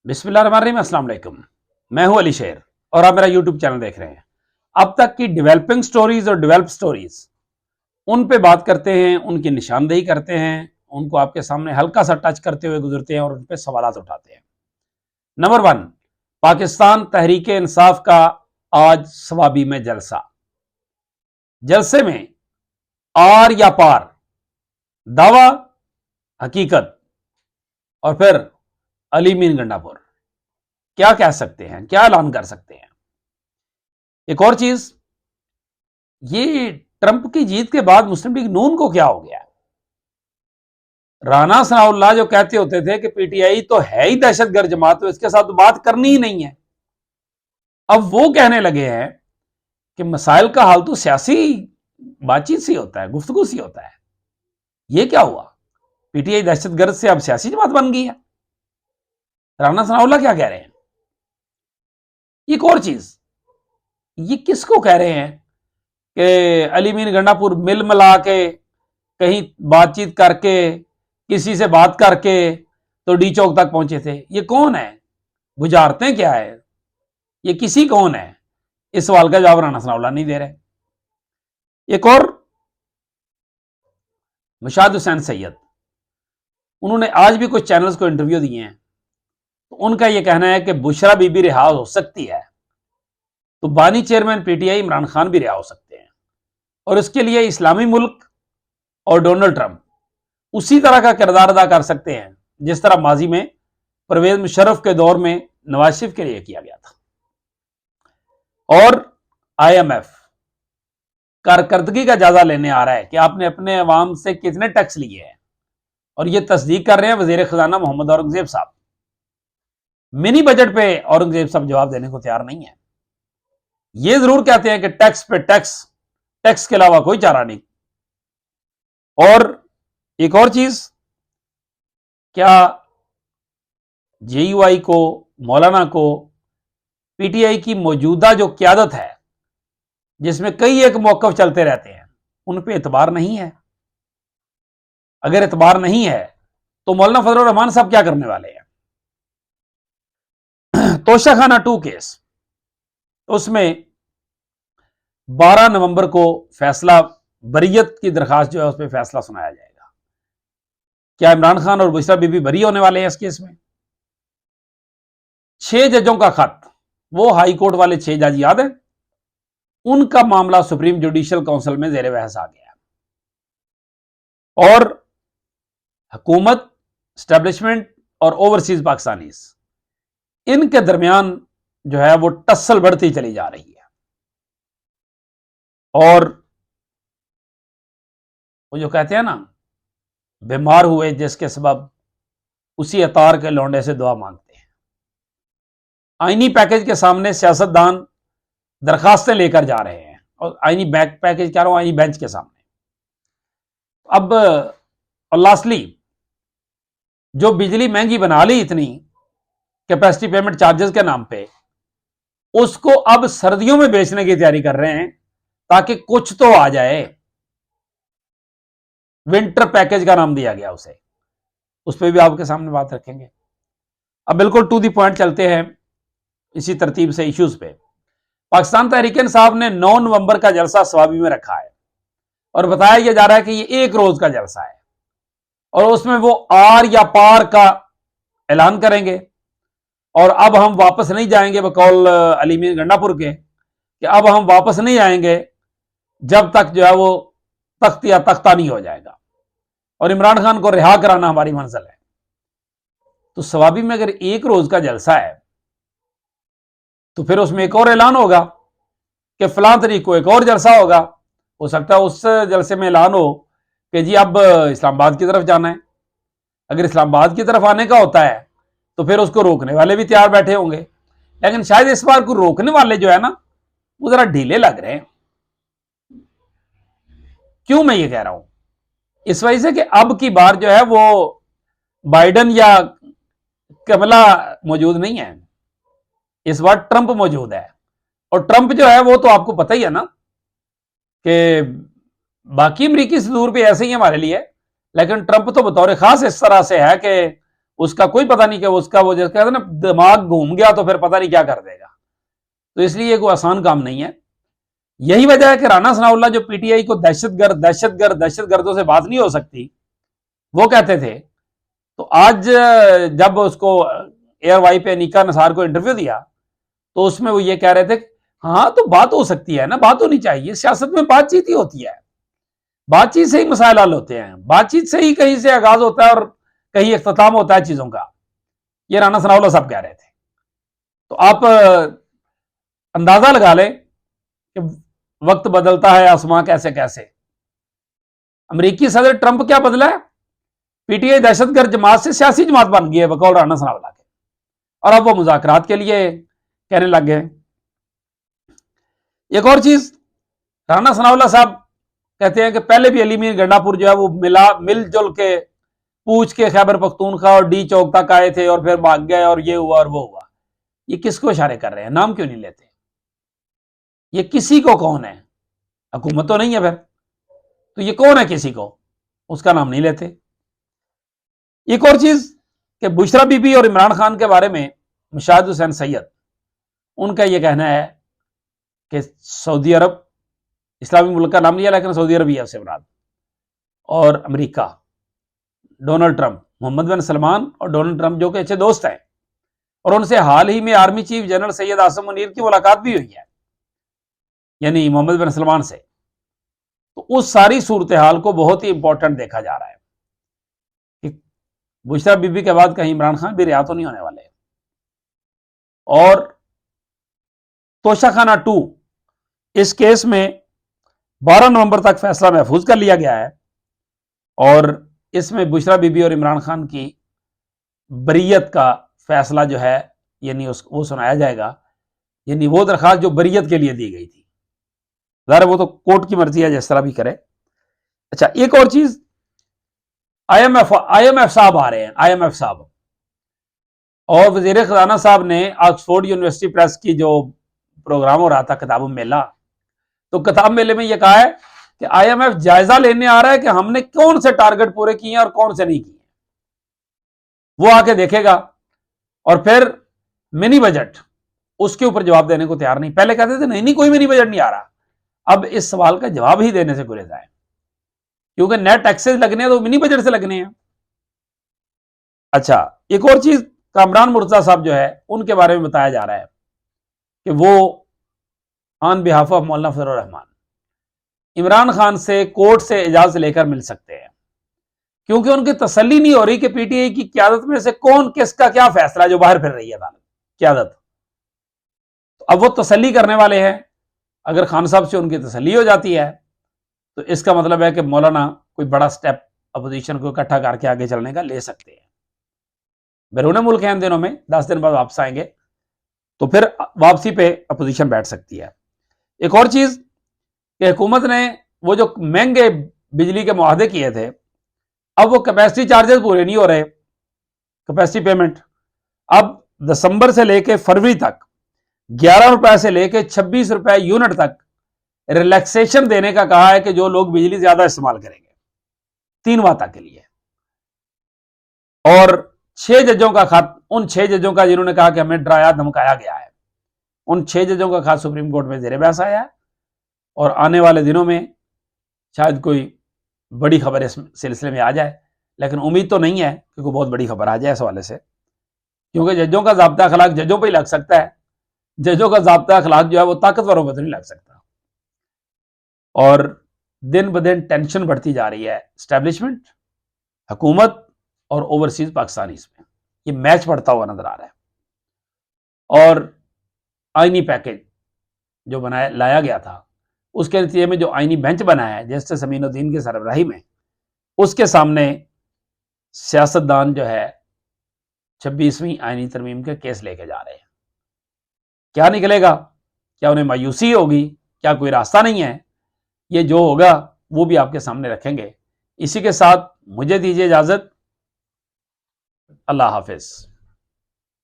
بسم اللہ الرحمن الرحیم۔ السلام علیکم، میں ہوں علی شیر اور آپ میرا یوٹیوب چینل دیکھ رہے ہیں۔ اب تک کی ڈیولپنگ سٹوریز اور ڈیولپ سٹوریز ان پہ بات کرتے ہیں، ان کی نشاندہی کرتے ہیں، ان کو آپ کے سامنے ہلکا سا ٹچ کرتے ہوئے گزرتے ہیں اور ان پہ سوالات اٹھاتے ہیں۔ نمبر 1، پاکستان تحریک انصاف کا آج ثوابی میں جلسہ۔ جلسے میں آر یا پار، دعویٰ، حقیقت اور پھر علی مین گنڈا پور کیا کہہ سکتے ہیں، کیا اعلان کر سکتے ہیں۔ ایک اور چیز، یہ ٹرمپ کی جیت کے بعد مسلم لیگ نون کو کیا ہو گیا؟ رانا ثناء اللہ جو کہتے ہوتے تھے کہ پی ٹی آئی تو ہے ہی دہشت گرد جماعت، تو اس کے ساتھ بات کرنی ہی نہیں ہے، اب وہ کہنے لگے ہیں کہ مسائل کا حل تو سیاسی بات چیت سے ہوتا ہے، گفتگو سے ہوتا ہے۔ یہ کیا ہوا؟ پی ٹی آئی دہشت گرد سے اب سیاسی جماعت بن گئی ہے۔ رانا ثناء اللہ کیا کہہ رہے ہیں؟ ایک اور چیز، یہ کس کو کہہ رہے ہیں کہ علی مین گنڈا پور مل ملا کے کہیں بات چیت کر کے کسی سے بات کر کے تو ڈی چوک تک پہنچے تھے؟ یہ کون ہے؟ بجارتیں کیا ہے؟ یہ کسی کون ہے؟ اس سوال کا جواب رانا ثناء اللہ نہیں دے رہے۔ ایک اور، مشاد حسین سید، انہوں نے آج بھی کچھ چینلز کو انٹرویو دیے ہیں، تو ان کا یہ کہنا ہے کہ بشرا بی بی رہا ہو سکتی ہے تو بانی chairman P T I Imran Khan بھی رہا ہو سکتے ہیں، اور اس کے لیے اسلامی ملک اور ڈونلڈ ٹرمپ اسی طرح کا کردار ادا کر سکتے ہیں جس طرح ماضی میں پرویز مشرف کے دور میں نواز شریف کے لیے کیا گیا تھا۔ اور آئی ایم ایف کارکردگی کا جائزہ لینے آ رہا ہے کہ آپ نے اپنے عوام سے کتنے ٹیکس لیے ہیں، اور یہ تصدیق کر رہے ہیں وزیر خزانہ محمد اورنگزیب صاحب۔ منی بجٹ پہ اورنگزیب صاحب جواب دینے کو تیار نہیں ہے، یہ ضرور کہتے ہیں کہ ٹیکس پہ ٹیکس کے علاوہ کوئی چارہ نہیں۔ اور ایک اور چیز، کیا جے یو آئی کو، مولانا کو، پی ٹی آئی کی موجودہ جو قیادت ہے جس میں کئی ایک موقف چلتے رہتے ہیں، ان پہ اعتبار نہیں ہے؟ اگر اعتبار نہیں ہے تو مولانا فضل الرحمان صاحب کیا کرنے والے ہیں؟ توشہ خانہ 2 کیس، اس میں 12 نومبر کو فیصلہ، بریت کی درخواست جو ہے اس پہ فیصلہ سنایا جائے گا۔ کیا عمران خان اور بشرا بی بی بری ہونے والے ہیں اس کیس میں؟ 6 ججوں کا خط، وہ ہائی کورٹ والے 6 جج یاد ہیں؟ ان کا معاملہ سپریم جوڈیشل کونسل میں زیر بحث آ گیا، اور حکومت، اسٹیبلشمنٹ اور اوورسیز پاکستانیز، ان کے درمیان جو ہے وہ ٹسل بڑھتی چلی جا رہی ہے۔ اور وہ جو کہتے ہیں نا، بیمار ہوئے جس کے سبب اسی اطار کے لونڈے سے دعا مانگتے ہیں۔ آئینی پیکج کے سامنے سیاستدان درخواستیں لے کر جا رہے ہیں، اور آئینی پیکج کہہ رہا ہوں، آئینی بینچ کے سامنے۔ اب اور لاسٹلی، جو بجلی مہنگی بنا لی اتنی کیپیسٹی پیمنٹ چارجز کے نام پہ، اس کو اب سردیوں میں بیچنے کی تیاری کر رہے ہیں تاکہ کچھ تو آ جائے۔ ونٹر پیکج کا نام دیا گیا اسے، اس پہ بھی آپ کے سامنے بات رکھیں گے۔ اب بالکل ٹو دی پوائنٹ چلتے ہیں اسی ترتیب سے ایشوز پہ۔ پاکستان تحریک انصاف نے 9 نومبر کا جلسہ ثوابی میں رکھا ہے، اور بتایا یہ جا رہا ہے کہ یہ 1 روز کا جلسہ ہے، اور اس میں وہ آر یا پار کا اعلان کریں گے۔ اور اب ہم واپس نہیں جائیں گے، بقول علی مین گنڈا پور کے، کہ اب ہم واپس نہیں آئیں گے جب تک جو ہے وہ تخت یا تختہ نہیں ہو جائے گا، اور عمران خان کو رہا کرانا ہماری منزل ہے۔ تو ثوابی میں اگر 1 روز کا جلسہ ہے تو پھر اس میں ایک اور اعلان ہوگا کہ فلاں تاریخ کو ایک اور جلسہ ہوگا۔ ہو سکتا ہے اس جلسے میں اعلان ہو کہ جی اب اسلام آباد کی طرف جانا ہے۔ اگر اسلام آباد کی طرف آنے کا ہوتا ہے تو پھر اس کو روکنے والے بھی تیار بیٹھے ہوں گے، لیکن شاید اس بار کو روکنے والے جو ہے نا وہ ذرا ڈھیلے لگ رہے ہیں۔ کیوں میں یہ کہہ رہا ہوں؟ اس وجہ سے کہ اب کی بار جو ہے وہ بائیڈن یا کملا موجود نہیں ہے، اس بار ٹرمپ موجود ہے۔ اور ٹرمپ جو ہے وہ تو آپ کو پتہ ہی ہے نا کہ باقی امریکی صدور پہ ایسے ہی ہمارے لیے، لیکن ٹرمپ تو بطور خاص اس طرح سے ہے کہ اس کا کوئی پتہ نہیں کہ اس کا وہ جو کہتے ہیں نا دماغ گھوم گیا تو پھر پتہ نہیں کیا کر دے گا. تو اس لیے کوئی آسان کام نہیں ہے. یہی وجہ ہے کہ رانا ثناء اللہ جو پی ٹی آئی کو دہشت گردوں سے بات نہیں ہو سکتی وہ کہتے تھے، تو آج جب اس کو ایئر وائی پہ انیکا نثار کو انٹرویو دیا تو اس میں وہ یہ کہہ رہے تھے ہاں تو بات ہو سکتی ہے نا، بات ہونی چاہیے، سیاست میں بات چیت ہی ہوتی ہے، بات چیت سے ہی مسائل حل ہوتے ہیں، بات چیت سے ہی کہیں سے آغاز ہوتا ہے اور کہیں اختتام ہوتا ہے چیزوں کا. یہ رانا ثناء اللہ صاحب کہہ رہے تھے. تو آپ اندازہ لگا لیں کہ وقت بدلتا ہے آسماں کیسے کیسے. امریکی صدر ٹرمپ کیا بدلا ہے؟ پی ٹی آئی دہشت گرد جماعت سے سیاسی جماعت بن گئی ہے بقول رانا ثناء اللہ کے، اور اب وہ مذاکرات کے لیے کہنے لگ گئے. ایک اور چیز، رانا ثناء اللہ صاحب کہتے ہیں کہ پہلے بھی علی میر گنڈا پور جو ہے وہ مل جل کے پوچھ کے خیبر پختونخوا اور ڈی چوک تک آئے تھے اور پھر بھاگ گئے اور یہ ہوا اور وہ ہوا. یہ کس کو اشارے کر رہے ہیں؟ نام کیوں نہیں لیتے؟ یہ کسی کو کون ہے؟ حکومت تو نہیں ہے پھر، تو یہ کون ہے کسی کو؟ اس کا نام نہیں لیتے. ایک اور چیز کہ بشرا بی بی اور عمران خان کے بارے میں مشاہد حسین سید، ان کا یہ کہنا ہے کہ سعودی عرب، اسلامی ملک کا نام لیا لیکن سعودی عرب ہی ہے سے مراد، اور امریکہ، ڈونلڈ ٹرمپ، محمد بن سلمان اور ڈونلڈ ٹرمپ جو کہ اچھے دوست ہیں، اور ان سے حال ہی میں army chief general Syed Asim Munir کی ملاقات بھی ہوئی ہے، یعنی محمد بن سلمان سے. تو اس ساری صورتحال کو بہت ہی امپورٹنٹ دیکھا جا رہا ہے کہ بشرا بی بی کے بعد کہیں عمران خان بھی رہا تو نہیں ہونے والے. اور توشہ خانہ 2 اس کیس میں 12 نومبر تک فیصلہ محفوظ کر لیا گیا ہے، اور اس میں بشرا بی بی اور عمران خان کی بریت کا فیصلہ جو ہے یعنی وہ سنایا جائے گا، یعنی وہ درخواست جو بریت کے لیے دی گئی تھی. ظاہر وہ تو کورٹ کی مرضی ہے جس طرح بھی کرے. اچھا ایک اور چیز، آئی ایم ایف صاحب آ رہے ہیں، آئی ایم ایف صاحب، اور وزیر خزانہ صاحب نے آکسفورڈ یونیورسٹی پریس کی جو پروگرام ہو رہا تھا کتاب میلہ، تو کتاب میلے میں یہ کہا ہے کہ آئی ایم ایف جائزہ لینے آ رہا ہے کہ ہم نے کون سے ٹارگٹ پورے کیے ہیں اور کون سے نہیں کیے. وہ آ کے دیکھے گا اور پھر منی بجٹ اس کے اوپر جواب دینے کو تیار نہیں. پہلے کہتے تھے نہیں کوئی منی بجٹ نہیں آ رہا، اب اس سوال کا جواب ہی دینے سے گریز آئے کیونکہ نیٹ ٹیکسز لگنے ہیں تو منی بجٹ سے لگنے ہیں. اچھا ایک اور چیز، کامران مرتضیٰ صاحب جو ہے ان کے بارے میں بتایا جا رہا ہے کہ وہ آن بہاف آف مولانا فضل الرحمان عمران خان سے کورٹ سے اجازت لے کر مل سکتے ہیں، کیونکہ ان کی تسلی نہیں ہو رہی کہ پی ٹی آئی کی قیادت میں سے کون کس کا کیا فیصلہ ہے جو باہر پھر رہی ہے قیادت. تو اب وہ تسلی کرنے والے ہیں، اگر خان صاحب سے ان کی تسلی ہو جاتی ہے تو اس کا مطلب ہے کہ مولانا کوئی بڑا سٹیپ اپوزیشن کو اکٹھا کر کے آگے چلنے کا لے سکتے ہیں. بیرون ملک ہیں ان دنوں میں، 10 دن بعد واپس آئیں گے تو پھر واپسی پہ اپوزیشن بیٹھ سکتی ہے. ایک اور چیز کہ حکومت نے وہ جو مہنگے بجلی کے معاہدے کیے تھے، اب وہ کیپیسٹی چارجز پورے نہیں ہو رہے، کیپیسٹی پیمنٹ اب دسمبر سے لے کے فروری تک 11 روپے سے لے کے 26 روپے یونٹ تک ریلیکسیشن دینے کا کہا ہے کہ جو لوگ بجلی زیادہ استعمال کریں گے 3 ماہ تک کے لیے. اور 6 ججوں کا خط، ان 6 ججوں کا جنہوں نے کہا کہ ہمیں ڈرایا دھمکایا گیا ہے، ان 6 ججوں کا خط سپریم کورٹ میں زیر بحث آیا ہے، اور آنے والے دنوں میں شاید کوئی بڑی خبر اس سلسلے میں آ جائے، لیکن امید تو نہیں ہے کہ کوئی بہت بڑی خبر آ جائے اس حوالے سے، کیونکہ ججوں کا ضابطہ اخلاق ججوں پہ ہی لگ سکتا ہے، ججوں کا ضابطہ اخلاق جو ہے وہ طاقتوروں پہ تو نہیں لگ سکتا. اور دن بدن ٹینشن بڑھتی جا رہی ہے اسٹیبلشمنٹ، حکومت اور اوورسیز پاکستانیز میں، یہ میچ بڑھتا ہوا نظر آ رہا ہے. اور آئینی پیکج جو لایا گیا تھا اس کے نتیجے میں جو آئینی بینچ بنا ہے جسٹس امین الدین کی سربراہی میں، اس کے سامنے سیاستدان جو ہے 26ویں آئینی ترمیم کے کیس لے کے جا رہے ہیں. کیا نکلے گا؟ کیا انہیں مایوسی ہوگی؟ کیا کوئی راستہ نہیں ہے؟ یہ جو ہوگا وہ بھی آپ کے سامنے رکھیں گے. اسی کے ساتھ مجھے دیجیے اجازت. اللہ حافظ.